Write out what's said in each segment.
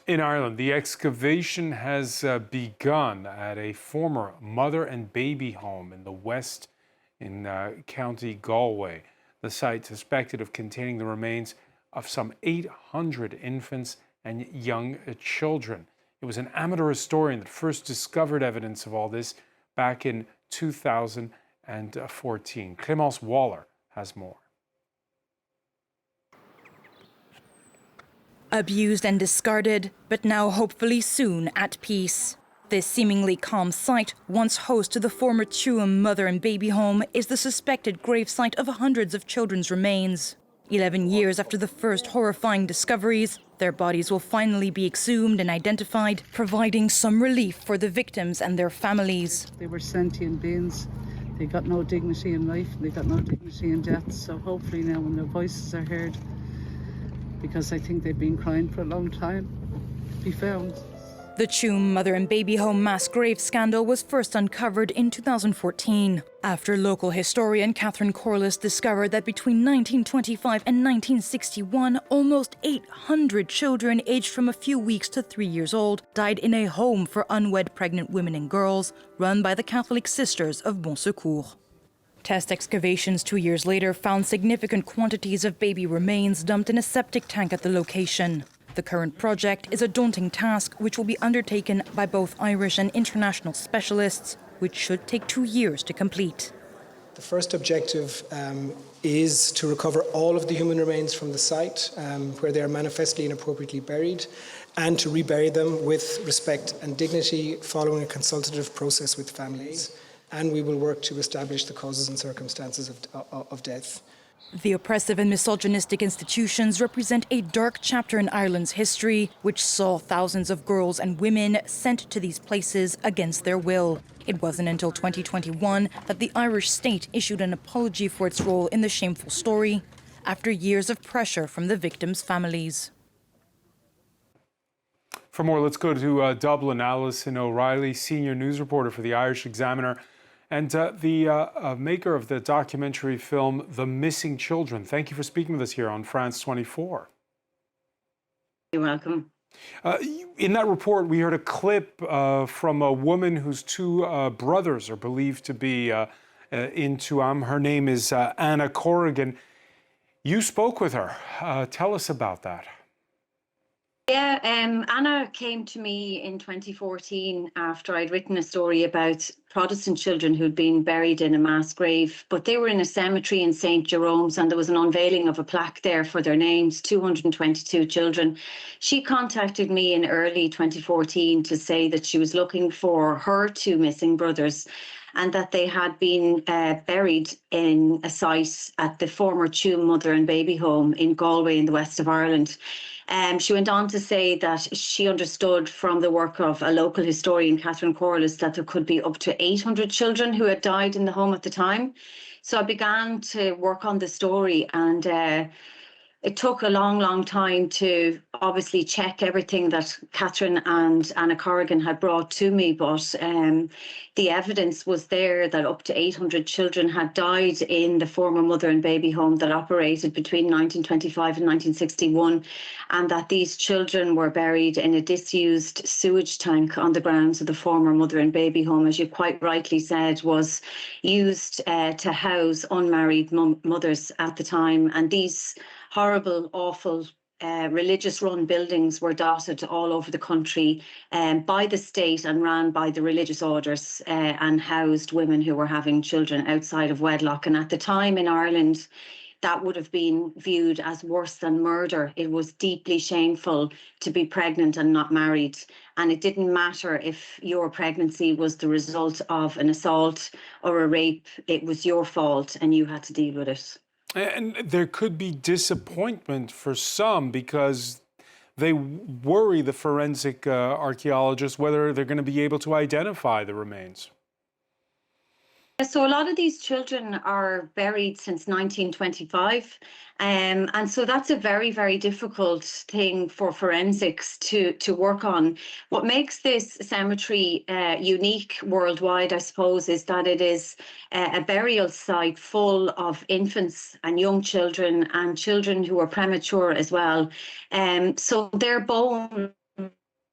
In Ireland, the excavation has begun at a former mother and baby home in the west in County Galway. The site suspected of containing the remains of some 800 infants and young children. It was an amateur historian that first discovered evidence of all this back in 2014. Clémence Waller has more. Abused and discarded, but now hopefully soon at peace. This seemingly calm site, once host to the former Tuam mother and baby home, is the suspected gravesite of hundreds of children's remains. 11 years after the first horrifying discoveries, their bodies will finally be exhumed and identified, providing some relief for the victims and their families. They were sentient beings. They got no dignity in life, they got no dignity in death. So hopefully now when their voices are heard, because I think they've been crying for a long time, be found. The Tuam mother and baby home mass grave scandal was first uncovered in 2014, after local historian Catherine Corliss discovered that between 1925 and 1961, almost 800 children aged from a few weeks to 3 years old died in a home for unwed pregnant women and girls run by the Catholic Sisters of Bon Secours. Test excavations 2 years later found significant quantities of baby remains dumped in a septic tank at the location. The current project is a daunting task which will be undertaken by both Irish and international specialists, which should take 2 years to complete. The first objective is to recover all of the human remains from the site where they are manifestly inappropriately buried, and to rebury them with respect and dignity following a consultative process with families. And we will work to establish the causes and circumstances of death. The oppressive and misogynistic institutions represent a dark chapter in Ireland's history, which saw thousands of girls and women sent to these places against their will. It wasn't until 2021 that the Irish state issued an apology for its role in the shameful story, after years of pressure from the victims' families. For more, let's go to Dublin. Alison O'Reilly, senior news reporter for the Irish Examiner, and the maker of the documentary film The Missing Children. Thank you for speaking with us here on France 24. You're welcome. In that report, we heard a clip from a woman whose two brothers are believed to be in Tuam. Her name is Anna Corrigan. You spoke with her. Tell us about that. Yeah, Anna came to me in 2014 after I'd written a story about Protestant children who'd been buried in a mass grave, but they were in a cemetery in St. Jerome's, and there was an unveiling of a plaque there for their names, 222 children. She contacted me in early 2014 to say that she was looking for her two missing brothers, and that they had been buried in a site at the former Tuam mother and baby home in Galway in the west of Ireland. She went on to say that she understood from the work of a local historian, Catherine Corliss, that there could be up to 800 children who had died in the home at the time. So I began to work on the story, and it took a long time to obviously check everything that Catherine and Anna Corrigan had brought to me, but the evidence was there that up to 800 children had died in the former mother and baby home that operated between 1925 and 1961, and that these children were buried in a disused sewage tank on the grounds of the former mother and baby home, as you quite rightly said, was used to house unmarried mothers at the time. And these horrible, awful religious-run buildings were dotted all over the country by the state and ran by the religious orders and housed women who were having children outside of wedlock. And at the time in Ireland, that would have been viewed as worse than murder. It was deeply shameful to be pregnant and not married. And it didn't matter if your pregnancy was the result of an assault or a rape. It was your fault and you had to deal with it. And there could be disappointment for some because they worry, the forensic archaeologists, whether they're going to be able to identify the remains. So a lot of these children are buried since 1925. And so that's a very difficult thing for forensics to work on. What makes this cemetery unique worldwide, I suppose, is that it is a burial site full of infants and young children and children who are premature as well. So their bones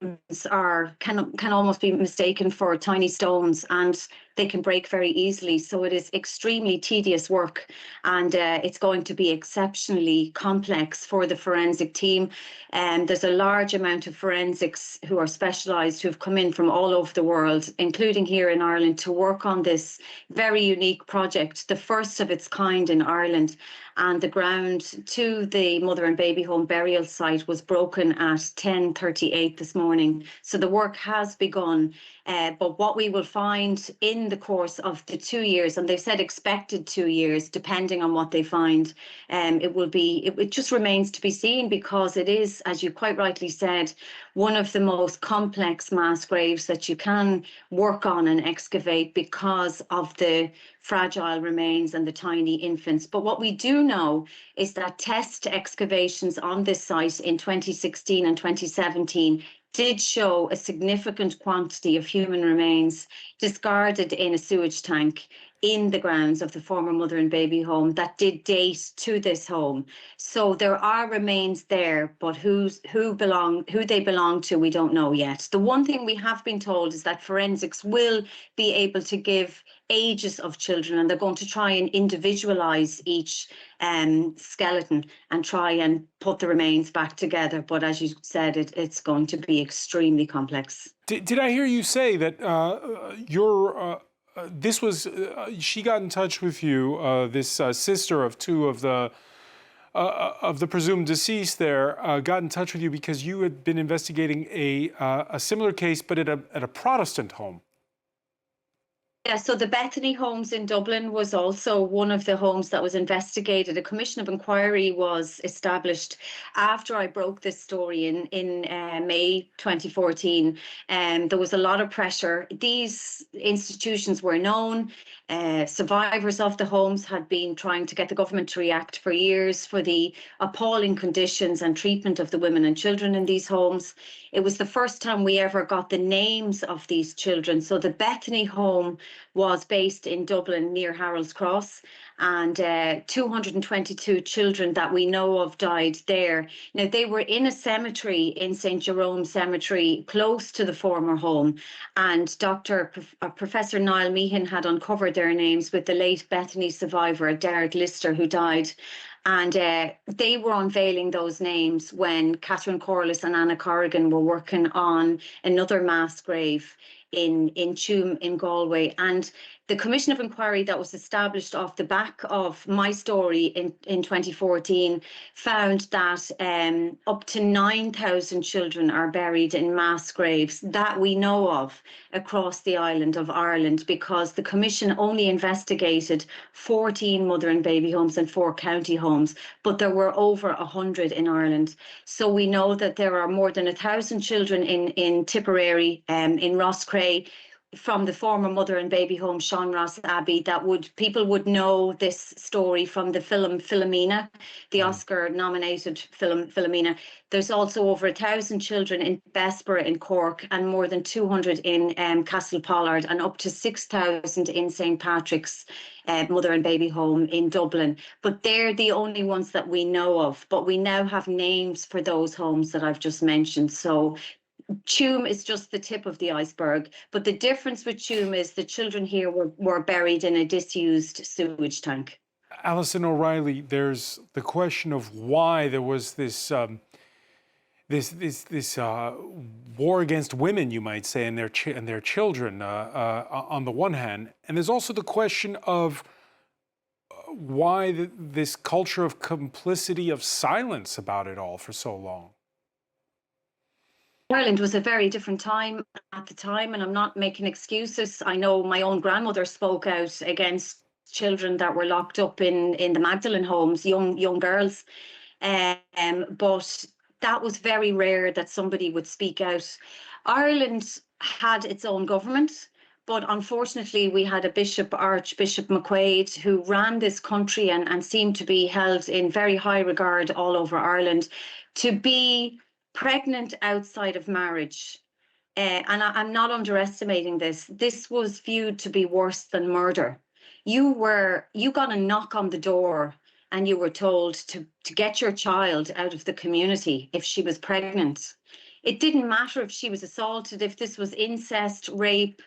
can almost be mistaken for tiny stones, and they can break very easily. So it is extremely tedious work, and it's going to be exceptionally complex for the forensic team. And there's a large amount of forensics who are specialised, who have come in from all over the world, including here in Ireland, to work on this very unique project, the first of its kind in Ireland. And the ground to the mother and baby home burial site was broken at 10:38 this morning. So the work has begun. But what we will find in the course of the 2 years, and they've said expected 2 years, depending on what they find, it just remains to be seen, because it is, as you quite rightly said, one of the most complex mass graves that you can work on and excavate because of the fragile remains and the tiny infants. But what we do know is that test excavations on this site in 2016 and 2017 did show a significant quantity of human remains discarded in a sewage tank in the grounds of the former mother and baby home that did date to this home. So there are remains there, but who they belong to, we don't know yet. The one thing we have been told is that forensics will be able to give ages of children, and they're going to try and individualize each skeleton and try and put the remains back together. But as you said, it's going to be extremely complex. Did I hear you say that she got in touch with you, this sister of two of the presumed deceased there, got in touch with you because you had been investigating a similar case, but at a Protestant home? Yeah, so the Bethany Homes in Dublin was also one of the homes that was investigated. A commission of inquiry was established after I broke this story in May 2014. There was a lot of pressure. These institutions were known. Survivors of the homes had been trying to get the government to react for years for the appalling conditions and treatment of the women and children in these homes. It was the first time we ever got the names of these children. So the Bethany home was based in Dublin near Harold's Cross, and 222 children that we know of died there. Now, they were in a cemetery in St. Jerome Cemetery close to the former home, and Professor Niall Meehan had uncovered their names with the late Bethany survivor, Derek Lister, who died. And they were unveiling those names when Catherine Corliss and Anna Corrigan were working on another mass grave in Tuam in Galway. And the commission of inquiry that was established off the back of my story in 2014 found that up to 9,000 children are buried in mass graves that we know of across the island of Ireland, because the commission only investigated 14 mother and baby homes and 4 county homes, but there were over 100 in Ireland. So we know that there are more than 1,000 children in Tipperary, in Rosscray, from the former mother and baby home, Sean Ross Abbey, people would know this story from the film Philomena, the Oscar-nominated film Philomena. There's also over 1,000 children in Bessborough in Cork, and more than 200 in Castle Pollard, and up to 6,000 in St. Patrick's mother and baby home in Dublin. But they're the only ones that we know of. But we now have names for those homes that I've just mentioned. So Tuam is just the tip of the iceberg, but the difference with Tuam is the children here were buried in a disused sewage tank. Alison O'Reilly, there's the question of why there was this war against women, you might say, and their children on the one hand, and there's also the question of why this culture of complicity, of silence about it all for so long. Ireland was a very different time at the time, and I'm not making excuses. I know my own grandmother spoke out against children that were locked up in the Magdalene homes, young girls. But that was very rare that somebody would speak out. Ireland had its own government, but unfortunately we had a Archbishop McQuaid, who ran this country and seemed to be held in very high regard all over Ireland, to be pregnant outside of marriage. And I'm not underestimating this. This was viewed to be worse than murder. You got a knock on the door and you were told to get your child out of the community if she was pregnant. It didn't matter if she was assaulted, if this was incest, rape,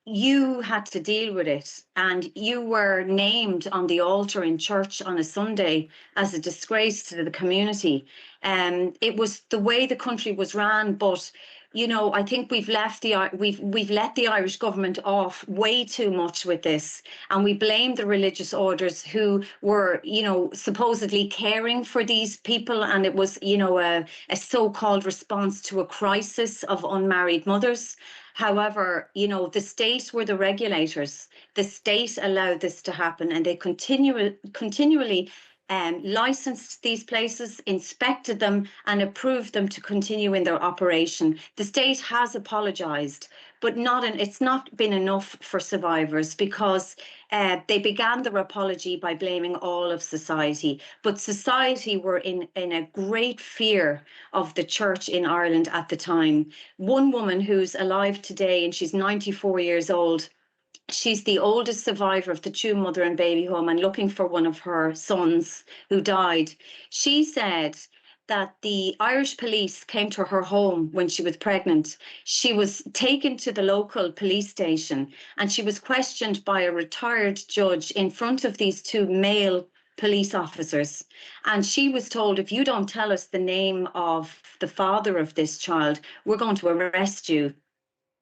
you had to deal with it, and you were named on the altar in church on a Sunday as a disgrace to the community. It was the way the country was ran, but you know, I think we've let the Irish government off way too much with this, and we blame the religious orders who were, you know, supposedly caring for these people, and it was, you know, a so-called response to a crisis of unmarried mothers. However, you know, the state were the regulators. The state allowed this to happen, and they continually licensed these places, inspected them, and approved them to continue in their operation. The state has apologised, but it's not been enough for survivors, because they began their apology by blaming all of society. But society were in a great fear of the church in Ireland at the time. One woman who's alive today, and she's 94 years old, she's the oldest survivor of the Tuam mother and baby home, and looking for one of her sons who died. She said that the Irish police came to her home when she was pregnant. She was taken to the local police station, and she was questioned by a retired judge in front of these two male police officers. And she was told, if you don't tell us the name of the father of this child, we're going to arrest you.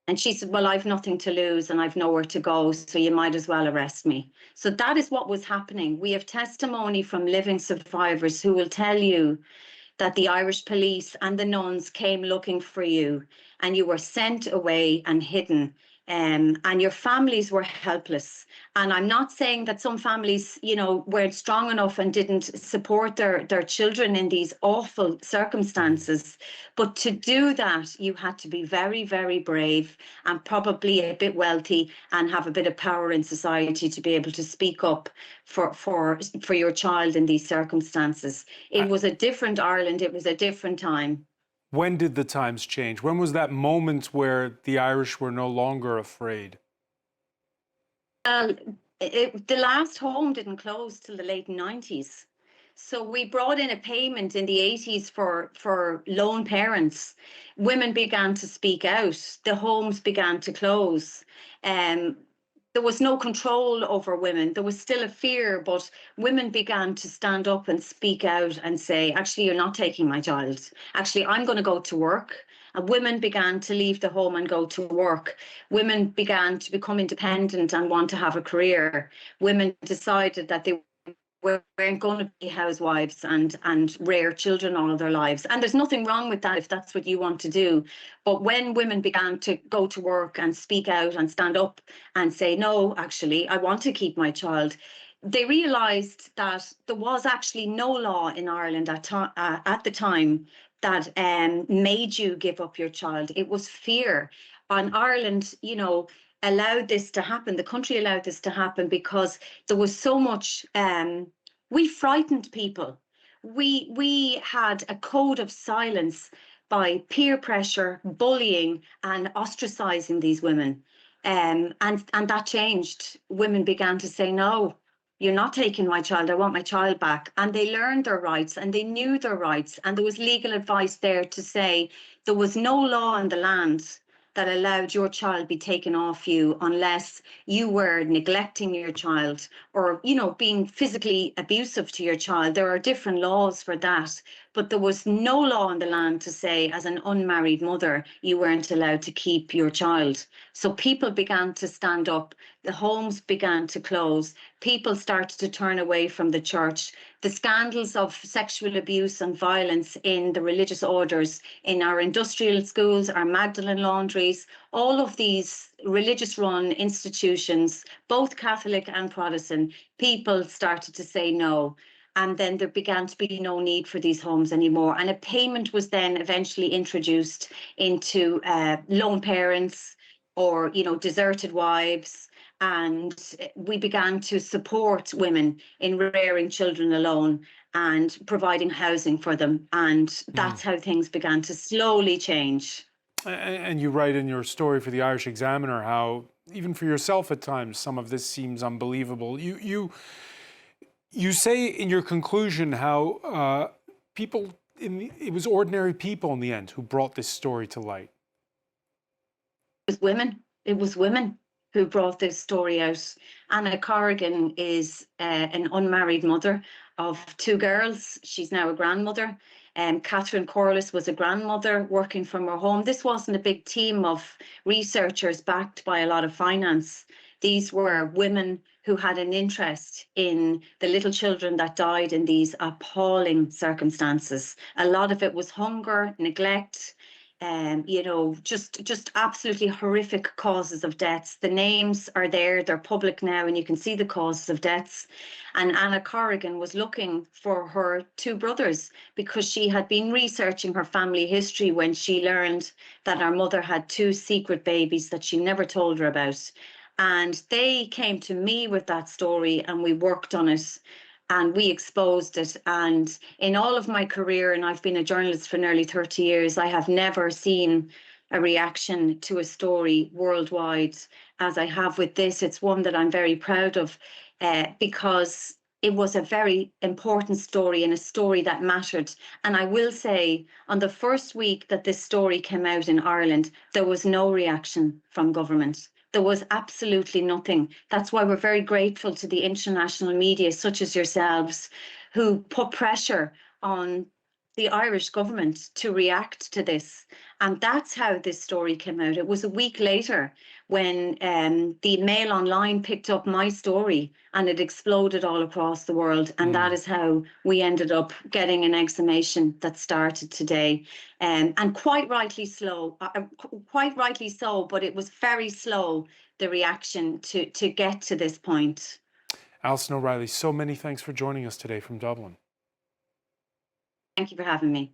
And she said, well, I've nothing to lose and I've nowhere to go, so you might as well arrest me. So that is what was happening. We have testimony from living survivors who will tell you that the Irish police and the nuns came looking for you, and you were sent away and hidden. And your families were helpless. And I'm not saying that some families, you know, weren't strong enough and didn't support their children in these awful circumstances. But to do that, you had to be very, very brave, and probably a bit wealthy, and have a bit of power in society to be able to speak up for your child in these circumstances. It was a different Ireland. It was a different time. When did the times change? When was that moment where the Irish were no longer afraid? The last home didn't close till the late 90s. So we brought in a payment in the 80s for lone parents. Women began to speak out. The homes began to close. There was no control over women. There was still a fear, but women began to stand up and speak out and say, actually, you're not taking my child. Actually, I'm going to go to work. And women began to leave the home and go to work. Women began to become independent and want to have a career. Women decided that they weren't going to be housewives and rear children all of their lives. And there's nothing wrong with that if that's what you want to do. But when women began to go to work and speak out and stand up and say, no, actually, I want to keep my child, they realised that there was actually no law in Ireland at the time that made you give up your child. It was fear. And Ireland, you know, allowed this to happen. The country allowed this to happen because there was so much, we frightened people. We had a code of silence by peer pressure, bullying, and ostracizing these women. And that changed. Women began to say, no, you're not taking my child, I want my child back. And they learned their rights and they knew their rights. And there was legal advice there to say there was no law in the land that allowed your child be taken off you unless you were neglecting your child or, you know, being physically abusive to your child. There are different laws for that, but there was no law in the land to say as an unmarried mother, you weren't allowed to keep your child. So people began to stand up, the homes began to close, people started to turn away from the church. The scandals of sexual abuse and violence in the religious orders, in our industrial schools, our Magdalene laundries, all of these religious run institutions, both Catholic and Protestant, people started to say no. And then there began to be no need for these homes anymore. And a payment was then eventually introduced into lone parents or, you know, deserted wives. And we began to support women in rearing children alone and providing housing for them. And that's how things began to slowly change. And you write in your story for the Irish Examiner how, even for yourself at times, some of this seems unbelievable. You say in your conclusion how people it was ordinary people in the end who brought this story to light. It was women. It was women who brought this story out. Anna Corrigan is an unmarried mother of 2 girls. She's now a grandmother. Catherine Corliss was a grandmother working from her home. This wasn't a big team of researchers backed by a lot of finance. These were women who had an interest in the little children that died in these appalling circumstances. A lot of it was hunger, neglect, just absolutely horrific causes of deaths. The names are there, they're public now, and you can see the causes of deaths. And Anna Corrigan was looking for her 2 brothers because she had been researching her family history when she learned that her mother had 2 secret babies that she never told her about. And they came to me with that story and we worked on it. And we exposed it. And in all of my career, and I've been a journalist for nearly 30 years, I have never seen a reaction to a story worldwide as I have with this. It's one that I'm very proud of because it was a very important story and a story that mattered. And I will say, on the first week that this story came out in Ireland, there was no reaction from government. There was absolutely nothing. That's why we're very grateful to the international media, such as yourselves, who put pressure on the Irish government to react to this. And that's how this story came out. It was a week later when the Mail Online picked up my story and it exploded all across the world. And that is how we ended up getting an exhumation that started today. And quite rightly so, but it was very slow, the reaction to get to this point. Alison O'Reilly, so many thanks for joining us today from Dublin. Thank you for having me.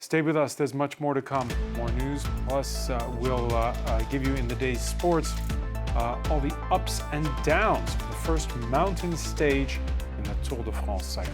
Stay with us. There's much more to come. More news. Plus, we'll give you in the day's sports all the ups and downs of the first mountain stage in the Tour de France cycle.